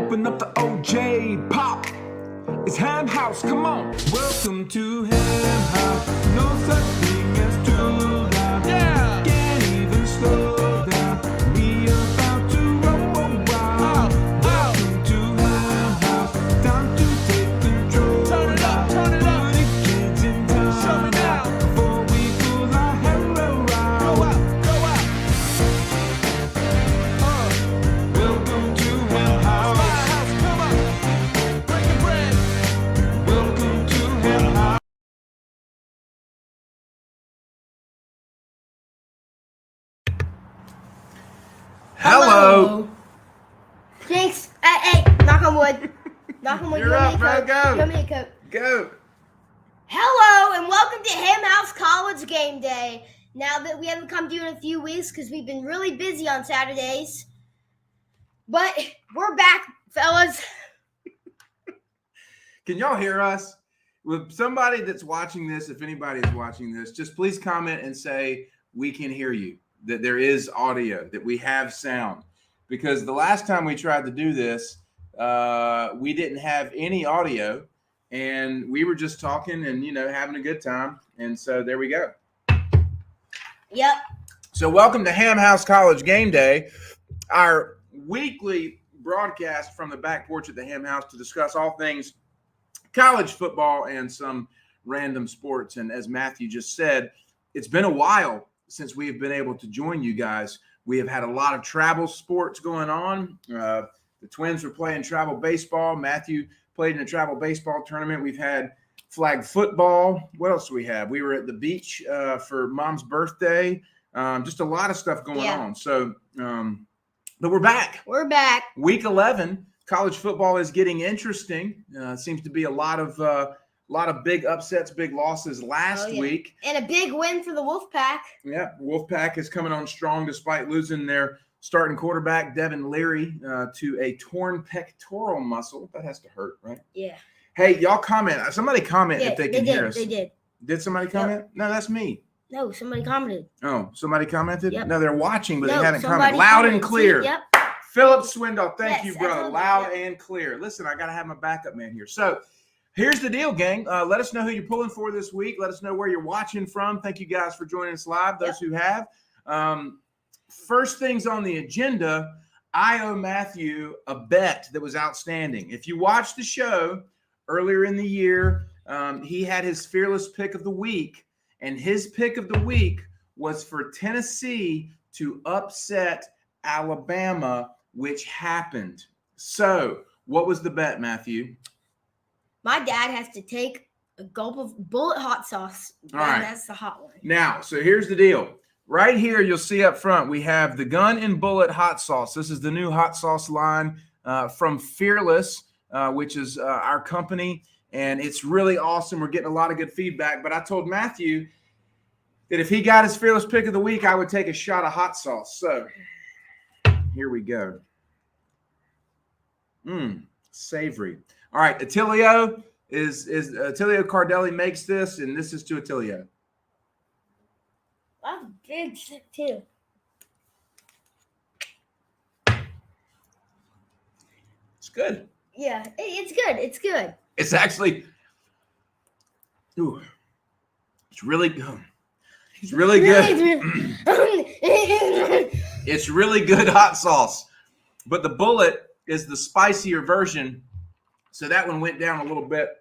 Open up the OJ pop. It's Ham House, come on. Welcome to Ham House. No such thing as too loud. Yeah. Can't even slow down. We about to roll wild. Welcome to Ham House. Time to take control. Turn it up, turn it up. Put the kids in time. Show me now. Before we pull our hair around. Go out, go out. Welcome to Ham House. My house, come on. Breaking bread. Welcome to Ham House. Hello. Thanks. Hey, knock on wood. Knock on wood. You're up, bro. Go. You want me to coat? Go. Hello, and welcome to Ham House College Game Day. Now that we haven't come to you in a few weeks because we've been really busy on Saturdays. But we're back, fellas. Can y'all hear us? With somebody that's watching this, if anybody is watching this, just please comment and say we can hear you, that there is audio, that we have sound. Because the last time we tried to do this, we didn't have any audio, and we were just talking and, having a good time. And so there we go. Yep. So welcome to Ham House College Game Day, our weekly broadcast from the back porch at the Ham House to discuss all things college football and some random sports. And as Matthew just said, it's been a while since we have been able to join you guys. We have had a lot of travel sports going on. The Twins were playing travel baseball. Matthew played in a travel baseball tournament. We've had flag football. What else do we have? We were at the beach for Mom's birthday. Just a lot of stuff going on. So, but we're back. We're back. Week 11, college football is getting interesting. Seems to be a lot of big upsets, big losses last week. And a big win for the Wolfpack. Yeah, Wolfpack is coming on strong despite losing their starting quarterback, Devin Leary, to a torn pectoral muscle. That has to hurt, right? Yeah. Hey, y'all comment. Somebody comment if they can hear us. They did. Did somebody comment? Yep. No, that's me. No, somebody commented. Oh, somebody commented? Yep. No, they're watching, but No, they haven't somebody commented. Loud and commented. clear. Yep. Philip Swindle, thank Yes, you, brother. absolutely. Loud Yep. and clear. Listen, I got to have my backup man here. So here's the deal, gang. Let us know who you're pulling for this week. Let us know where you're watching from. Thank you guys for joining us live, those who have. First things on the agenda, I owe Matthew a bet that was outstanding. If you watched the show earlier in the year, he had his fearless pick of the week, and his pick of the week was for Tennessee to upset Alabama, which happened. So what was the bet, Matthew? My dad has to take a gulp of bullet hot sauce. All right. That's the hot one. Now, so here's the deal. Right here, you'll see up front, we have the Gun and Bullet hot sauce. This is the new hot sauce line from Fearless, which is our company, and it's really awesome. We're getting a lot of good feedback, but I told Matthew that if he got his Fearless pick of the week, I would take a shot of hot sauce. So here we go. Savory. All right, Attilio is Attilio Cardelli makes this, and this is to Attilio. That's big shit too. It's good. Yeah, it's good. It's good. It's actually, it's really good. It's really good. It's really good hot sauce. But the Bullet is the spicier version, so that one went down a little bit.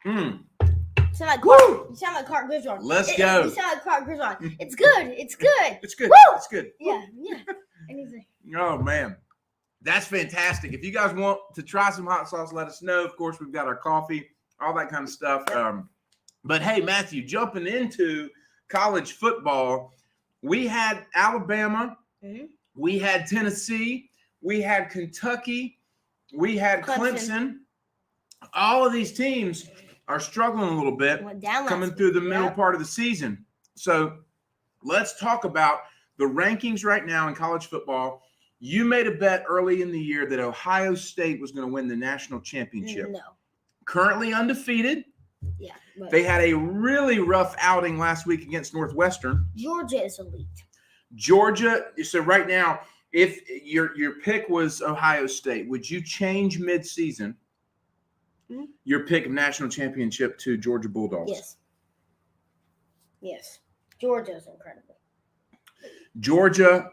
You sound like Clark Griswold. Let's go. You sound like Clark Griswold. It's good. It's good. It's good. Woo! It's good. Yeah. Anything. Oh, man. That's fantastic. If you guys want to try some hot sauce, let us know. Of course, we've got our coffee, all that kind of stuff. But, hey, Matthew, jumping into college football, we had Alabama. Mm-hmm. We had Tennessee. We had Kentucky. We had Clemson. All of these teams are struggling a little bit coming through the middle part of the season. So let's talk about the rankings right now in college football. You made a bet early in the year that Ohio State was going to win the national championship. No. Currently undefeated. Yeah. They had a really rough outing last week against Northwestern. Georgia is elite. Georgia, so right now if your pick was Ohio State, would you change mid-season your pick of national championship to Georgia Bulldogs? Yes. Yes. Georgia's incredible. Georgia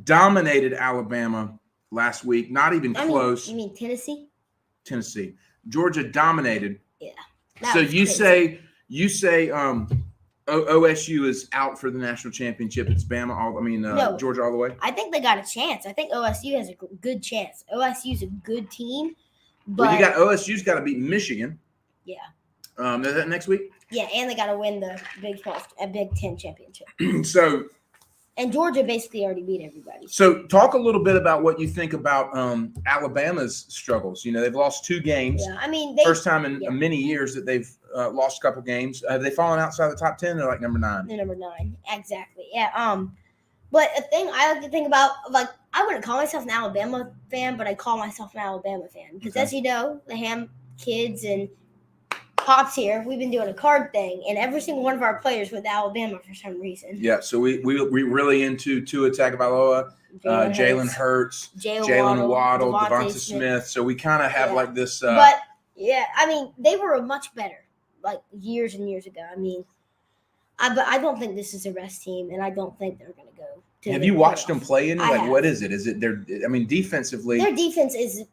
dominated Alabama last week. Not even close. You mean Tennessee? Tennessee. Georgia dominated. Yeah. So you say OSU is out for the national championship. It's Bama. No. Georgia all the way. I think they got a chance. I think OSU has a good chance. OSU's a good team, but Well, you got OSU's got to beat Michigan. Yeah. Is that next week? Yeah, and they got to win the Big 10 championship. So And Georgia basically already beat everybody. So talk a little bit about what you think about Alabama's struggles. You know, they've lost 2 games. Yeah, I mean, First time in many years that they've lost a couple games. Have they fallen outside the top 10? They're like number 9. They're number 9. Exactly. Yeah. But a thing I like to think about, like, I wouldn't call myself an Alabama fan, but I call myself an Alabama fan. Because as you know, the Ham kids and Pops here, we've been doing a card thing, and every single one of our players went to Alabama for some reason. Yeah, so we really into Tua Tagovailoa, Jalen Hurts, Jalen Waddle, Devonta Smith. So we kind of have like this. But yeah, I mean, they were much better like years and years ago. I mean, but I don't think this is a rest team, and I don't think they're going to go. Have you watched them play? I have. What is it? Is it their? I mean, defensively, their defense is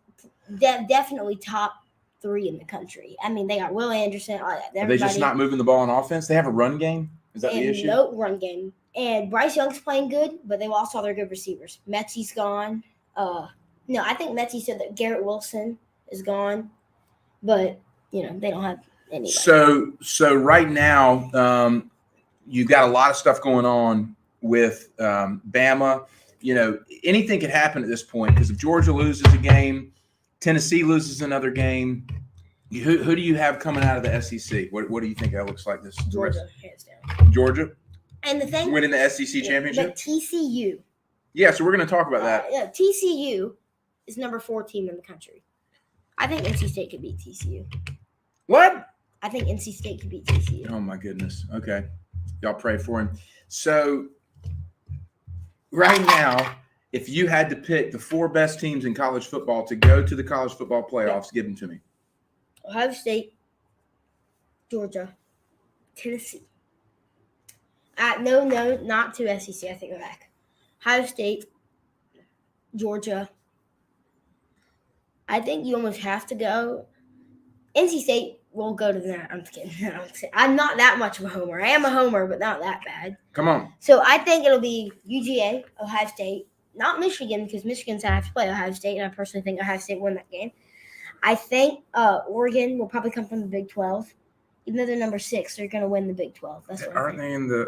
definitely top 3 in the country. I mean, they got Will Anderson. Are they just not moving the ball on offense? They have a run game. Is that the issue? No run game. And Bryce Young's playing good, but they lost all their good receivers. Metzi's gone. No, I think Metzi said that Garrett Wilson is gone, but they don't have anybody. So right now, you've got a lot of stuff going on with Bama. You know, anything could happen at this point because if Georgia loses a game, Tennessee loses another game. Who do you have coming out of the SEC? What do you think that looks like this? Georgia, hands down. Georgia? And the thing winning the SEC championship? But TCU. Yeah, so we're going to talk about that. Yeah, TCU is number 4 team in the country. I think NC State could beat TCU. What? I think NC State could beat TCU. Oh, my goodness. Okay. Y'all pray for him. So right now, if you had to pick the 4 best teams in college football to go to the college football playoffs, give them to me. Ohio State, Georgia, Tennessee. No, not to SEC. I think we're back. Ohio State, Georgia. I think you almost have to go. NC State will go to that. I'm kidding. I'm not that much of a homer. I am a homer, but not that bad. Come on. So I think it'll be UGA, Ohio State, not Michigan, because Michigan's going to have to play Ohio State, and I personally think Ohio State won that game. I think Oregon will probably come from the Big 12. Even though they're number 6, they're going to win the Big 12. That's what Aren't they in the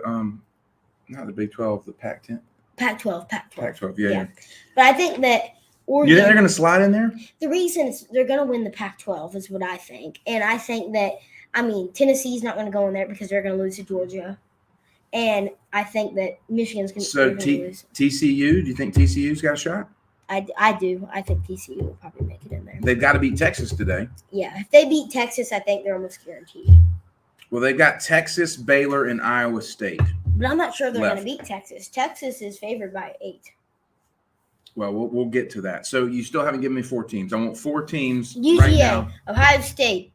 not the Big 12, the Pac-10? Pac-12. Pac-12, yeah. But I think that Oregon. You think they're going to slide in there? The reason is they're going to win the Pac-12 is what I think. And I think that, Tennessee's not going to go in there because they're going to lose to Georgia. And I think that Michigan's going to lose. TCU, do you think TCU's got a shot? I do. I think TCU will probably make it in there. They've got to beat Texas today. Yeah, if they beat Texas, I think they're almost guaranteed. Well, they've got Texas, Baylor, and Iowa State. But I'm not sure they're going to beat Texas. Texas is favored by 8. Well, we'll get to that. So you still haven't given me 4 teams. I want 4 teams UGA, right now. Ohio State,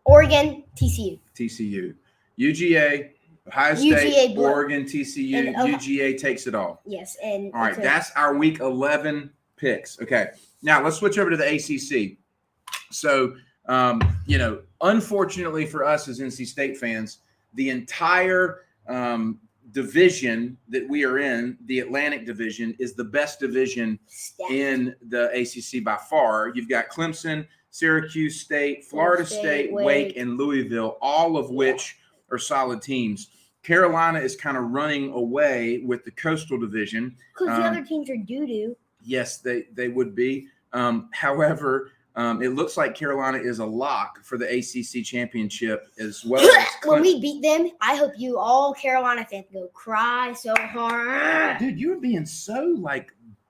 Oregon, TCU. TCU. UGA, Ohio State, Oregon, TCU. UGA takes it all. Yes. All right, that's our Week 11 picks. Okay, now let's switch over to the ACC. So, unfortunately for us as NC State fans, the entire division that we are in, the Atlantic Division, is the best division in the ACC by far. You've got Clemson, Syracuse State, Florida State, Wake, and Louisville, all of which are solid teams. Carolina is kind of running away with the Coastal Division. Because the other teams are doo-doo. Yes, they would be. However, it looks like Carolina is a lock for the ACC championship as well. When we beat them, I hope you all Carolina fans go cry so hard. Dude, you're being so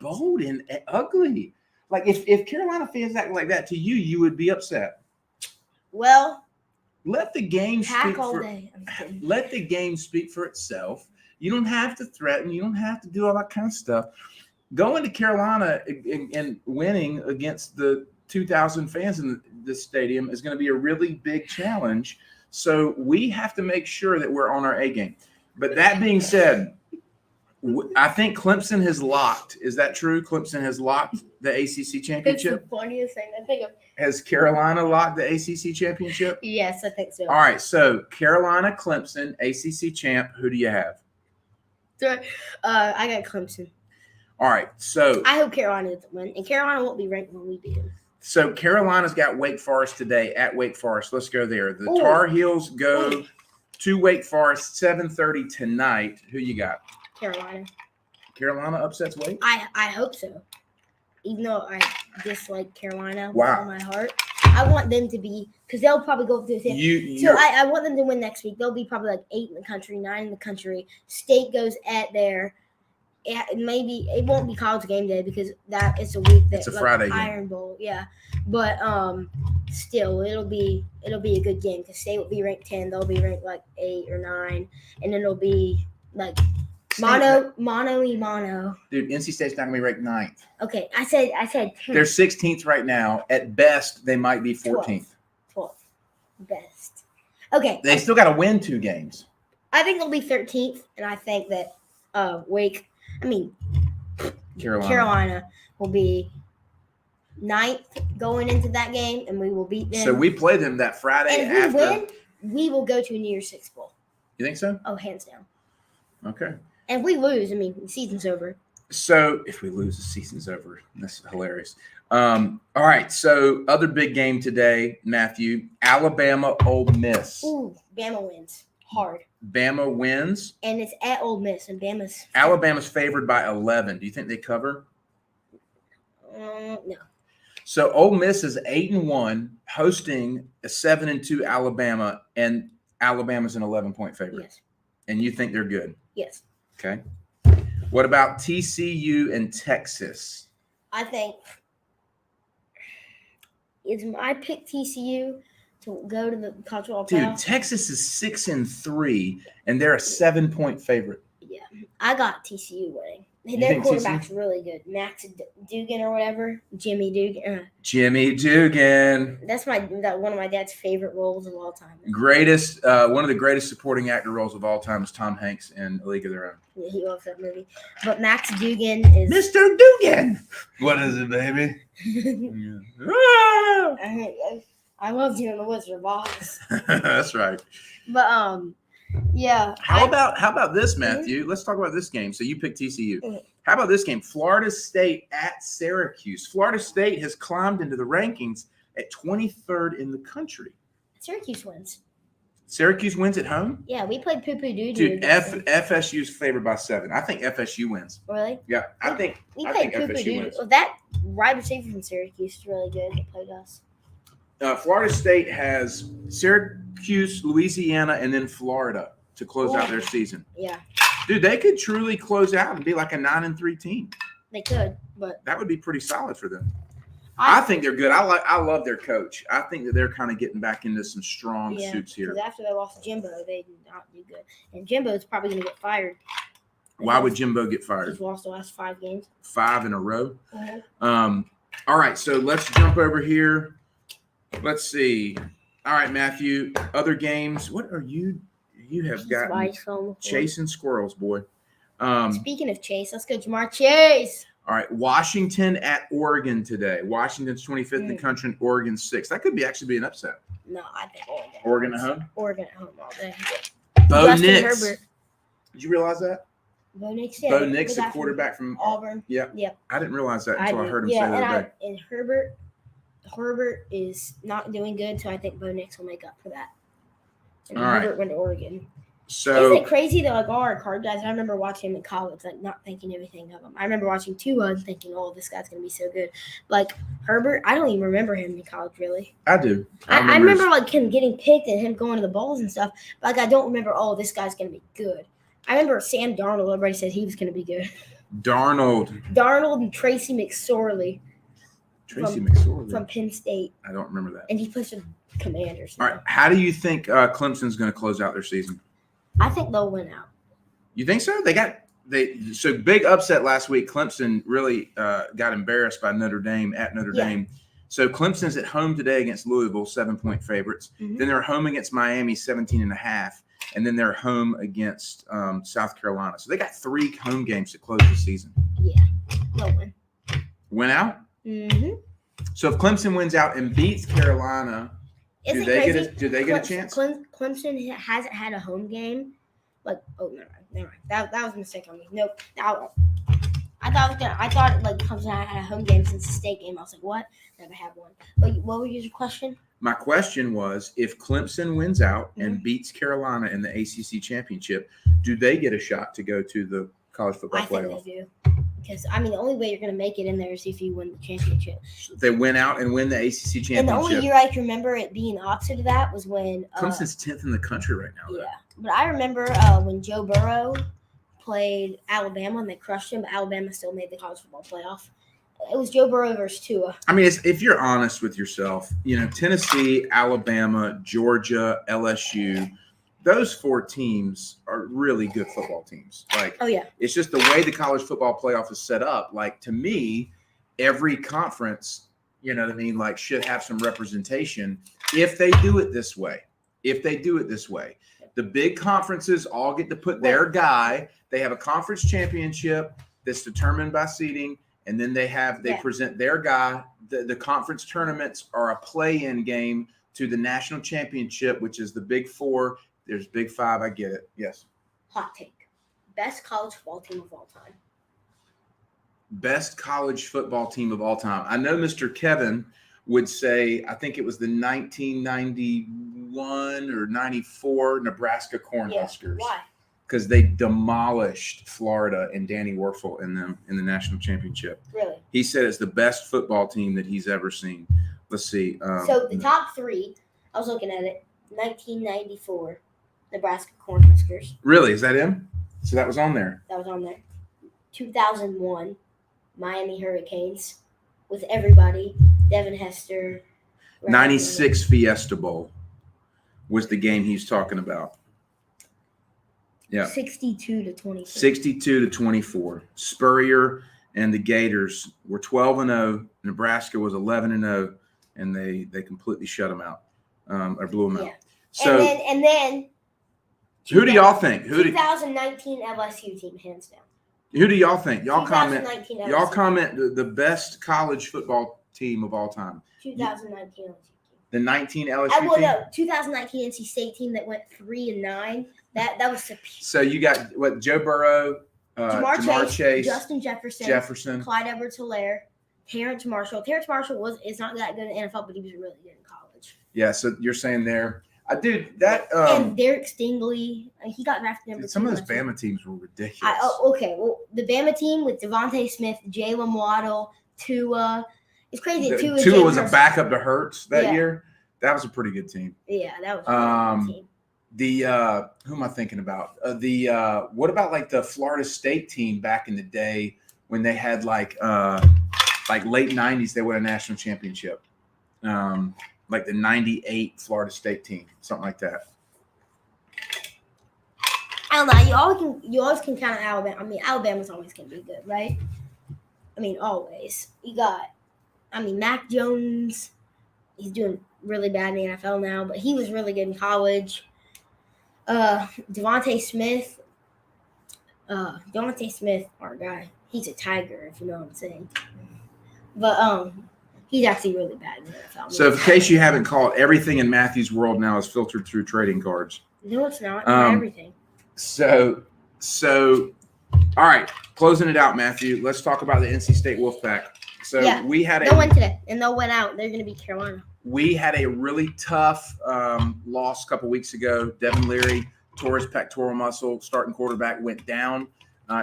bold and ugly. Like if Carolina fans act like that to you, you would be upset. Well, let the game speak all for day. let the game speak for itself. You don't have to threaten. You don't have to do all that kind of stuff. Going to Carolina and winning against the 2,000 fans in the stadium is going to be a really big challenge. So we have to make sure that we're on our A game. But that being said, I think Clemson has locked. Is that true? Clemson has locked the ACC It's championship. the funniest thing I think of. Has Carolina locked the ACC championship? Yes, I think so. All right. So Carolina, Clemson, ACC champ. Who do you have? I got Clemson. All right. So I hope Carolina doesn't win, and Carolina won't be ranked when we beat them. So Carolina's got Wake Forest today at Wake Forest. Let's go there. The Ooh. Tar Heels go Ooh. to Wake Forest 7:30 tonight. Who you got? Carolina. Carolina upsets Wake? I hope so. Even though I dislike Carolina with Wow. all my heart, I want them to be, because they'll probably go through the So I want them to win next week. They'll be probably like 8 in the country, 9 in the country. State goes at their. Maybe it won't be college game day because that is a week that It's a Friday game. Iron Bowl, yeah. But still, it'll be a good game because State will be ranked 10. They'll be ranked like 8 or 9, and then it'll be like mono. Dude, NC State's not gonna be ranked 9th. Okay, I said 10. They're 16th right now. At best, they might be 14th. 12th, best. Okay, They still got to win 2 games. I think they'll be 13th, and I think that Carolina will be 9th going into that game, and we will beat them. So we play them that Friday and if after. we win, we will go to a New Year's Six Bowl. You think so? Oh, hands down. Okay. And if we lose, the season's over. So if we lose, the season's over. That's hilarious. All right. So other big game today, Matthew. Alabama, Ole Miss. Ooh, Bama wins hard. Bama wins. And it's at Ole Miss, and Alabama's favored by 11. Do you think they cover? No. So Ole Miss is 8-1, hosting a 7-2 Alabama, and Alabama's an 11-point favorite. Yes. And you think they're good? Yes. Okay. What about TCU and Texas? I think I pick TCU to go to the college football Dude, playoff. Texas is 6-3, and they're a 7-point favorite. Yeah, I got TCU winning. You Their think quarterback's really good. Max Dugan or whatever. Jimmy Dugan. Jimmy Dugan. That's one of my dad's favorite roles of all time. Greatest, one of the greatest supporting actor roles of all time is Tom Hanks in A League of Their Own. Yeah, he loves that movie. But Max Dugan is Mr. Dugan. What is it, baby? Ah! I loved you in the Wizard of Oz. That's right. But yeah. How about this, Matthew? Let's talk about this game. So you picked TCU. How about this game? Florida State at Syracuse. Florida State has climbed into the rankings at 23rd in the country. Syracuse wins. Syracuse wins at home? Yeah, we played poo-poo doo-doo. Dude, against them. FSU's favored by 7. I think FSU wins. Really? Yeah, I think We I played think poo-poo FSU doo-doo. wins. Oh, that wide receiver from Syracuse is really good. They played us. Florida State has Syracuse, Louisiana, and then Florida to close out their season. Yeah, Dude, they could truly close out and be like a 9-3 team. they could, but That would be pretty solid for them. I think they're good. I love their coach. I think that they're kind of getting back into some strong suits here. because after they lost to Jimbo, they did not do good. And Jimbo's probably going to get fired. Why would Jimbo get fired? He's lost the last 5 games. 5 in a row. Uh-huh. All right, so let's jump over here. Let's see. All right, Matthew. Other games. What are you? You have got chasing squirrels, boy. Speaking of Chase, let's go Jamar Chase. All right, Washington at Oregon today. Washington's 25th in the country, and Oregon's 6th. That could be actually be an upset. No, I think Oregon. Oregon at home. Oregon at home all day. Bo Justin Nix. Herbert. Did you realize that? Bo Nix, yeah. Bo Nix, the a guy from quarterback from Auburn. Yeah. Yep. I didn't realize that until I did. heard him say the other day. And Herbert is not doing good, so I think Bo Nix will make up for that. And All right. Herbert went to Oregon. So Isn't it crazy that all our card guys? I remember watching him in college, not thinking everything of him. I remember watching Tua and thinking, "Oh, this guy's gonna be so good." Like Herbert, I don't even remember him in college really. I do. I remember like him getting picked and him going to the balls and stuff. But I don't remember. Oh, this guy's gonna be good. I remember Sam Darnold. Everybody said he was gonna be good. Darnold Darnold and Tracy McSorley McSorley. from Penn State, I don't remember that. and he plays for Commanders. All right, how do you think Clemson's going to close out their season? I think they'll win out. You think so? So big upset last week. Clemson really got embarrassed by Notre Dame at Notre Dame. So Clemson's at home today against Louisville, 7-point favorites. Mhm. Then they're home against Miami, 17.5. And then they're home against South Carolina. So they got 3 home games to close the season. Yeah, they'll win. Win out? Mm-hmm. So if Clemson wins out and beats Carolina, do they get a chance? Clemson hasn't had a home game. Never mind. That was a mistake on me. Nope. I thought Clemson had a home game since the state game. I was like, what? Never had one. What was your question? My question was, if Clemson wins out and beats Carolina in the ACC championship, do they get a shot to go to the college football playoff? I think they do. Because, the only way you're going to make it in there is if you win the championship. If they win out and win the ACC championship. And the only year I can remember it being opposite of that was when Clemson's 10th in the country right now. Yeah. But I remember when Joe Burrow played Alabama and they crushed him, but Alabama still made the college football playoff. It was Joe Burrow versus Tua. If you're honest with yourself, Tennessee, Alabama, Georgia, LSU, those 4 teams are really good football teams. It's just the way the college football playoff is set up. To me, every conference, should have some representation if they do it this way. The big conferences all get to put their guy. They have a conference championship that's determined by seeding. And then they present their guy. The conference tournaments are a play-in game to the national championship, which is the Big 4. There's Big 5. I get it. Yes. Hot take. Best college football team of all time. Best college football team of all time. I know Mr. Kevin would say, I think it was the 1991 or 94 Nebraska Cornhuskers. Why? Because they demolished Florida and Danny Werfel in the national championship. Really? He said it's the best football team that he's ever seen. Let's see. So the top 3, I was looking at it, 1994, Nebraska Cornhuskers. Really? Is that him? So that was on there. 2001, Miami Hurricanes with everybody, Devin Hester. 96 Fiesta Bowl was the game he's talking about. Yeah. 62-24. 62-24. Spurrier and the Gators were 12-0. Nebraska was 11-0, and they completely shut them out, or blew them out. So and then who do y'all think? 2019 LSU team, hands down. Who do y'all think? Y'all comment. Y'all LSU. comment the best college football team of all time. 2019 LSU team. The 19 LSU team. No, 2019 NC State team that went 3-9. That was superior. So you got what? Joe Burrow, Jamar Chase, Justin Jefferson, Clyde Edwards-Helaire, Terrence Marshall. Terrence Marshall is not that good in the NFL, but he was really good in college. Yeah, so you're saying there. Dude, and Derek Stingley, he got drafted number 2. Some of those Bama teams were ridiculous. Well, the Bama team with Devontae Smith, Jalen Waddle, Tua. It's crazy that Tua was a backup to Hurts that year. That was a pretty good team. Yeah, that was a good team. Who am I thinking about? What about the Florida State team back in the day when they had late 90s, they won a national championship. Like the 98 Florida State team, something like that. I don't know. You always can count on Alabama. Alabama's always going to be good, right? Always. You got, Mac Jones. He's doing really bad in the NFL now, but he was really good in college. Devontae Smith, our guy, he's a tiger, if you know what I'm saying. But he's actually really bad in the NFL. So, in case you haven't caught, everything in Matthew's world now is filtered through trading cards. No, it's not. Not everything. So, all right, closing it out, Matthew. Let's talk about the NC State Wolfpack. So they'll win today, and they'll win out. They're going to beat Carolina. We had a really tough loss a couple weeks ago. Devin Leary tore his pectoral muscle. Starting quarterback went down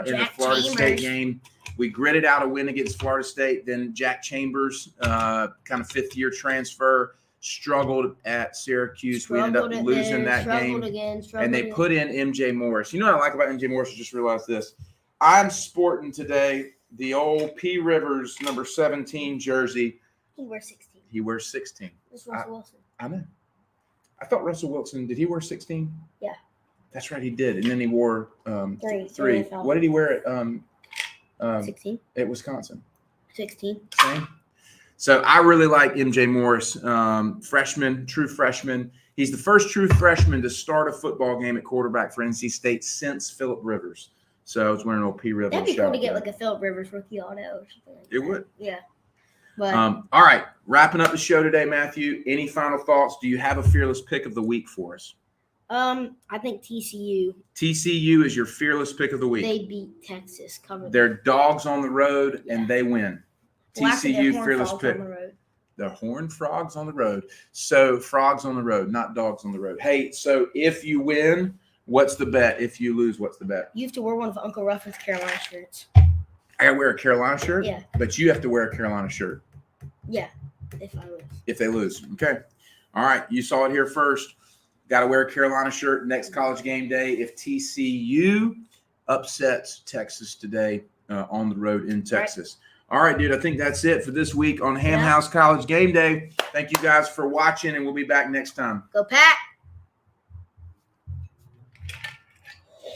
in the Florida State game. We gritted out a win against Florida State. Then Jack Chambers, kind of fifth-year transfer, struggled at Syracuse. We ended up losing that game. And they put in MJ Morris. You know what I like about MJ Morris? I just realized this. I'm sporting today the old P. Rivers number 17 jersey. He wears 16. He wears 16. It's Russell Wilson. I know. I thought Russell Wilson, did he wear 16? Yeah. That's right, he did. And then he wore Three. What did he wear at 16. at Wisconsin? 16. Same. So I really like MJ Morris, freshman, true freshman. He's the first true freshman to start a football game at quarterback for NC State since Phillip Rivers. So I was wearing an old P. Rivers. That'd be cool shout to get out like a Phillip Rivers rookie auto or something like It that. would. Yeah. But All right, wrapping up the show today, Matthew. Any final thoughts? Do you have a fearless pick of the week for us? I think TCU, TCU is your fearless pick of the week. they beat Texas. Covered. They're dogs on the road, and they win. Well, actually, they're TCU Horned fearless Frogs pick. on the road. The Horned Frogs on the road. So frogs on the road, not dogs on the road. Hey, so if you win, what's the bet? If you lose, what's the bet? You have to wear one of Uncle Ruffin's Carolina shirts. I gotta wear a Carolina shirt? Yeah. But you have to wear a Carolina shirt Yeah, if I lose. if they lose. Okay. All right. You saw it here first. Got to wear a Carolina shirt next college game day if TCU upsets Texas today on the road in Texas. All right, dude. I think that's it for this week on Ham House College Game Day. Thank you guys for watching, and we'll be back next time. Go Pack!